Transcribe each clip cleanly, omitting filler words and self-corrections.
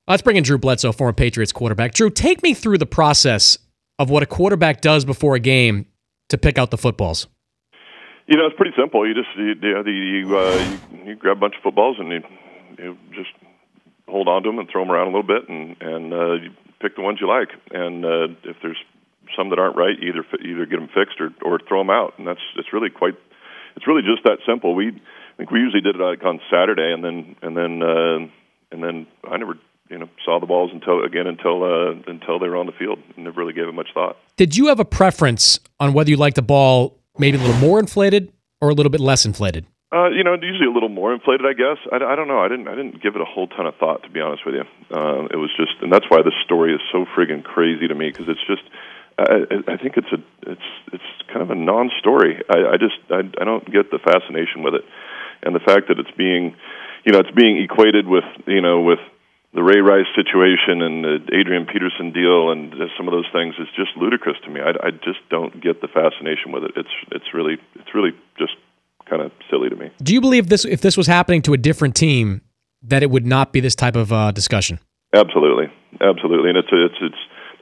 Let's bring in Drew Bledsoe, former Patriots quarterback. Drew, take me through the process of what a quarterback does before a game to pick out the footballs. It's pretty simple. You grab a bunch of footballs and you just hold on to them and throw them around a little bit, and you pick the ones you like. And if there's some that aren't right, either get them fixed or throw them out. And it's really just that simple. I think we usually did it like on Saturday, and then I never saw the balls until they were on the field, and never really gave it much thought. Did you have a preference on whether you liked the ball maybe a little more inflated or a little bit less inflated? Usually a little more inflated, I guess. I don't know. I didn't give it a whole ton of thought, to be honest with you. It was just, and that's why this story is so friggin' crazy to me, because it's just, I think it's kind of a non-story. I don't get the fascination with it, and the fact that it's being equated with the Ray Rice situation and the Adrian Peterson deal and some of those things is just ludicrous to me. I just don't get the fascination with it. It's really just kind of silly to me. Do you believe if this was happening to a different team, that it would not be this type of discussion? Absolutely. And there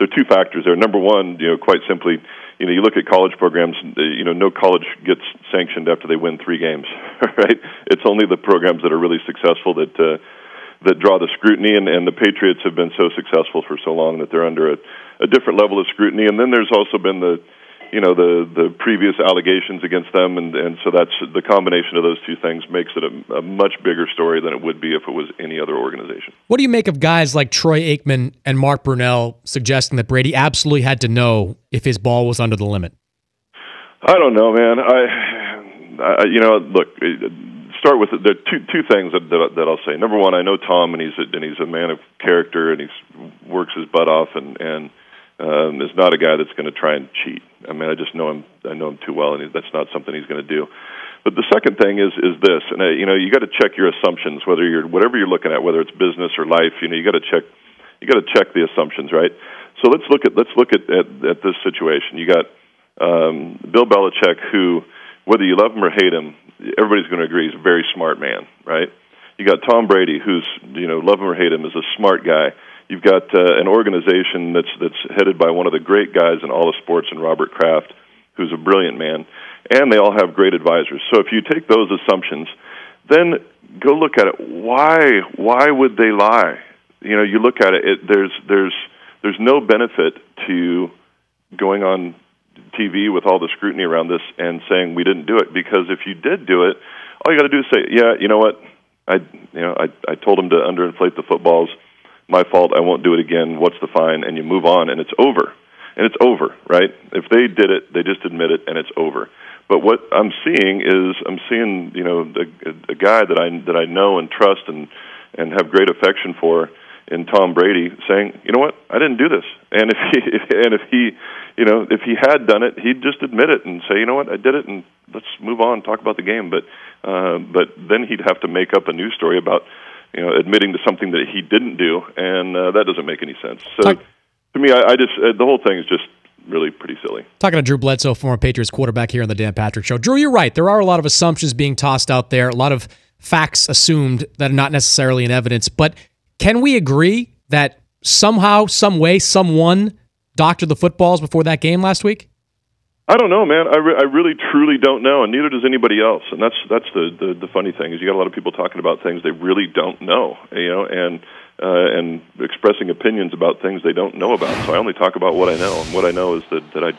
are two factors there. Number one, quite simply, you look at college programs. No college gets sanctioned after they win 3 games, right? It's only the programs that are really successful that draw the scrutiny, and the Patriots have been so successful for so long that they're under a different level of scrutiny. And then there's also been the previous allegations against them, and so that's the combination of those two things makes it a much bigger story than it would be if it was any other organization. What do you make of guys like Troy Aikman and Mark Brunell suggesting that Brady absolutely had to know if his ball was under the limit? I don't know, man. Look. Start with there are two things that I'll say. Number one, I know Tom, and he's a man of character, and he works his butt off, and is not a guy that's going to try and cheat. I mean, I just know him. I know him too well, and that's not something he's going to do. But the second thing is this, and you got to check your assumptions, whatever you're looking at, whether it's business or life. You got to check the assumptions, right? So let's look at this situation. You got Bill Belichick, who, whether you love him or hate him, everybody's going to agree he's a very smart man, right? You got Tom Brady, who's, love him or hate him, is a smart guy. You've got an organization that's headed by one of the great guys in all of sports, in Robert Kraft, who's a brilliant man, and they all have great advisors. So if you take those assumptions, then go look at it. Why would they lie? You look at it. There's no benefit to going on TV with all the scrutiny around this and saying we didn't do it, because if you did do it, all you got to do is say, yeah, you know what, I told him to underinflate the footballs. My fault. I won't do it again. What's the fine? And you move on, and it's over. And it's over, right? If they did it, they just admit it, and it's over. But what I'm seeing is a guy that I know and trust and have great affection for in Tom Brady saying, you know what, I didn't do this. And if he had done it, he'd just admit it and say, you know what, I did it, and let's move on, talk about the game. But then he'd have to make up a news story about admitting to something that he didn't do, and that doesn't make any sense. So to me, I just the whole thing is just really pretty silly. Talking to Drew Bledsoe, former Patriots quarterback, here on the Dan Patrick Show. Drew, you're right. There are a lot of assumptions being tossed out there, a lot of facts assumed that are not necessarily in evidence, but can we agree that somehow, some way, someone doctored the footballs before that game last week? I don't know, man. I really, truly don't know, and neither does anybody else. And that's the funny thing is you got a lot of people talking about things they really don't know, and expressing opinions about things they don't know about. So I only talk about what I know, and what I know is that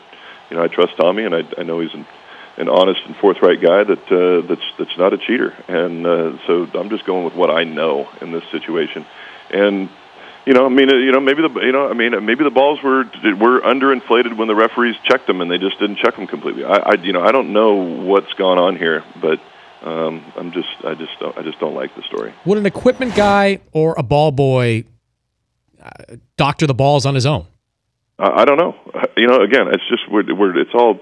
I trust Tommy, and I know he's an honest and forthright guy that's not a cheater, and so I'm just going with what I know in this situation. And maybe the balls were underinflated when the referees checked them, and they just didn't check them completely. I don't know what's gone on here, but I just don't like the story. Would an equipment guy or a ball boy doctor the balls on his own? I don't know. Again, it's just it's all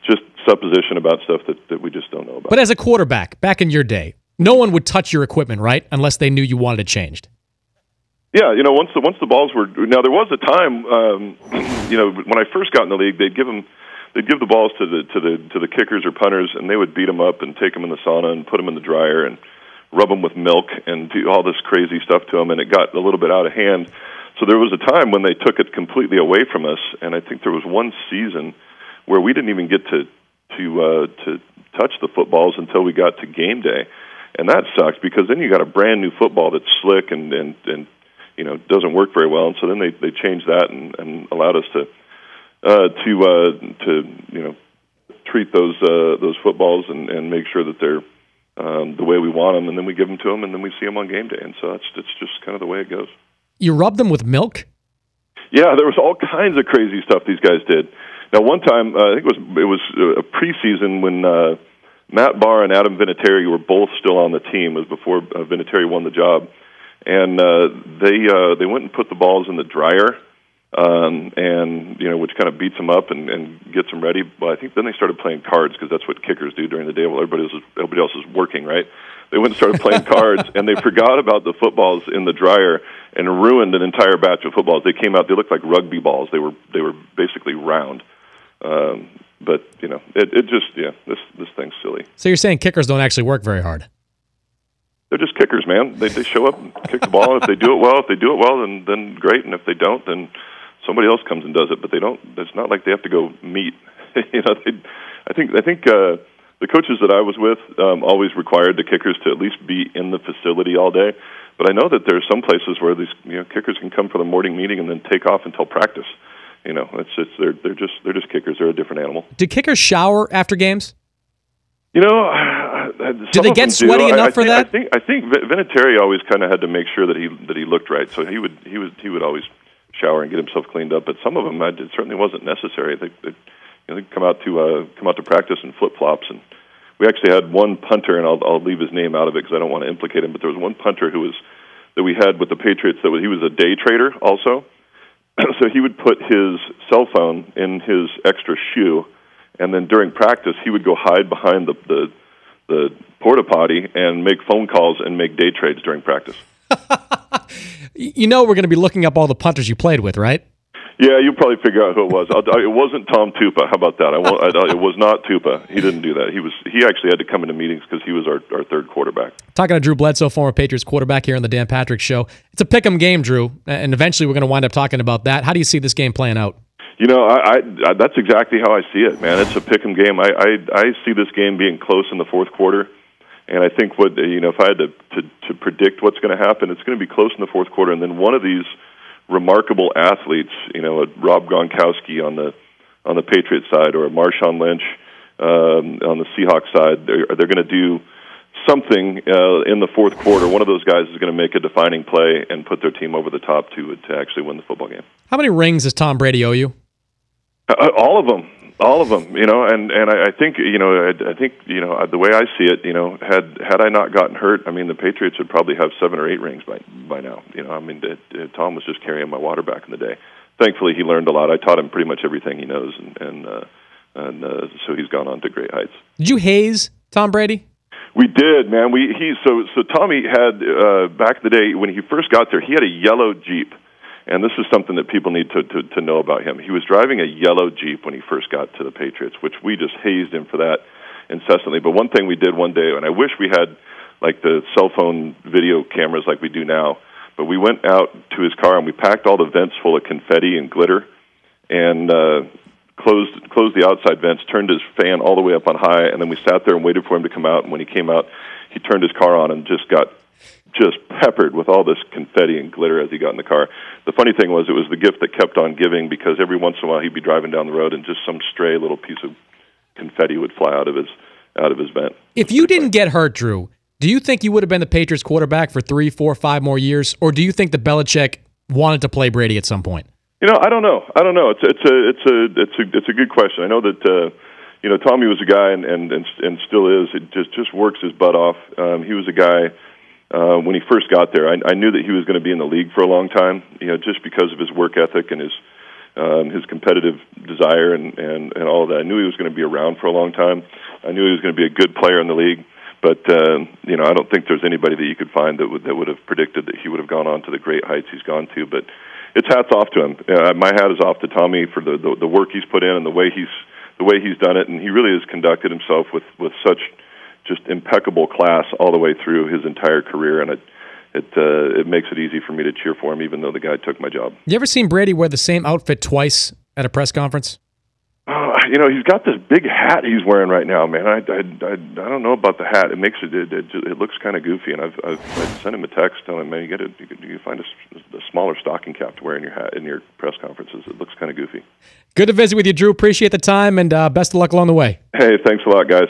just supposition about stuff that we just don't know about. But as a quarterback, back in your day, no one would touch your equipment, right? Unless they knew you wanted it changed. Yeah, once the balls were now, there was a time, when I first got in the league, they'd give the balls to the kickers or punters, and they would beat them up and take them in the sauna and put them in the dryer and rub them with milk and do all this crazy stuff to them, and it got a little bit out of hand. So there was a time when they took it completely away from us, and I think there was one season where we didn't even get to touch the footballs until we got to game day, and that sucks because then you got a brand new football that's slick and you know, doesn't work very well. And so then they changed that and allowed us to you know, treat those footballs and make sure that they're the way we want them, and then we give them to them, and then we see them on game day. And so it's just kind of the way it goes. You rub them with milk? Yeah, there was all kinds of crazy stuff these guys did. Now, one time, I think it was a preseason when Matt Barr and Adam Vinatieri were both still on the team. It was before Vinatieri won the job, and they went and put the balls in the dryer, and you know, which kind of beats them up and gets them ready. Well, I think then they started playing cards because that's what kickers do during the day while everybody else is working, right? They went and started playing cards, and they forgot about the footballs in the dryer and ruined an entire batch of footballs. They came out; they looked like rugby balls. They were basically round. But you know, it just this thing's silly. So you're saying kickers don't actually work very hard? They're just kickers, man. They show up and kick the ball. If they do it well, then great. And if they don't, then somebody else comes and does it. But they don't. It's not like they have to go meet. You know, I think the coaches that I was with always required the kickers to at least be in the facility all day. But I know that there's some places where these kickers can come for the morning meeting and then take off until practice. You know, they're just kickers. They're a different animal. Do kickers shower after games? You know, do they get sweaty enough for that? I think Vinatieri always kind of had to make sure that he looked right. So he would always shower and get himself cleaned up. But some of them, it certainly wasn't necessary. They'd come out to practice in flip flops. And we actually had one punter, and I'll leave his name out of it because I don't want to implicate him. But there was one punter that we had with the Patriots he was a day trader also. So he would put his cell phone in his extra shoe, and then during practice he would go hide behind the porta potty and make phone calls and make day trades during practice. You know we're going to be looking up all the punters you played with, right? Yeah, you'll probably figure out who it was. It wasn't Tom Tupa. How about that? It was not Tupa. He didn't do that. He actually had to come into meetings because he was our third quarterback. Talking to Drew Bledsoe, former Patriots quarterback here on the Dan Patrick Show. It's a pick'em game, Drew, and eventually we're going to wind up talking about that. How do you see this game playing out? You know, I that's exactly how I see it, man. It's a pick'em game. I see this game being close in the fourth quarter, and I think if I had to predict what's going to happen, it's going to be close in the fourth quarter, and then one of these remarkable athletes, a Rob Gronkowski on the Patriots side, or a Marshawn Lynch on the Seahawks side, they're going to do something in the fourth quarter. One of those guys is going to make a defining play and put their team over the top to actually win the football game. How many rings does Tom Brady owe you? All of them. And I think the way I see it, had I not gotten hurt, the Patriots would probably have 7 or 8 rings by now. Tom was just carrying my water back in the day. Thankfully, he learned a lot. I taught him pretty much everything he knows, and so he's gone on to great heights. Did you haze Tom Brady? We did, man. So Tommy had back in the day when he first got there, he had a yellow Jeep. And this is something that people need to know about him. He was driving a yellow Jeep when he first got to the Patriots, which we just hazed him for that incessantly. But one thing we did one day, and I wish we had like the cell phone video cameras like we do now, but we went out to his car and we packed all the vents full of confetti and glitter and closed the outside vents, turned his fan all the way up on high, and then we sat there and waited for him to come out. And when he came out, he turned his car on and just got peppered with all this confetti and glitter as he got in the car. The funny thing was, it was the gift that kept on giving, because every once in a while he'd be driving down the road and just some stray little piece of confetti would fly out of his vent. If you didn't get hurt, Drew, do you think you would have been the Patriots quarterback for 3, 4, 5 more years, or do you think that Belichick wanted to play Brady at some point? I don't know. It's a good question. I know that Tommy was a guy and still is. It just works his butt off. He was a guy. When he first got there, I knew that he was going to be in the league for a long time, just because of his work ethic and his competitive desire and all of that. I knew he was going to be around for a long time. I knew he was going to be a good player in the league, but I don't think there's anybody that you could find that would have predicted that he would have gone on to the great heights he's gone to. But it's hats off to him. My hat is off to Tommy for the work he's put in and the way he's done it, and he really has conducted himself with such just impeccable class all the way through his entire career, and it makes it easy for me to cheer for him, even though the guy took my job. You ever seen Brady wear the same outfit twice at a press conference? He's got this big hat he's wearing right now, man. I don't know about the hat. It makes it looks kind of goofy, and I've sent him a text telling him, man, you can find a smaller stocking cap to wear in your hat in your press conferences. It looks kind of goofy. Good to visit with you, Drew. Appreciate the time, and best of luck along the way. Hey, thanks a lot, guys.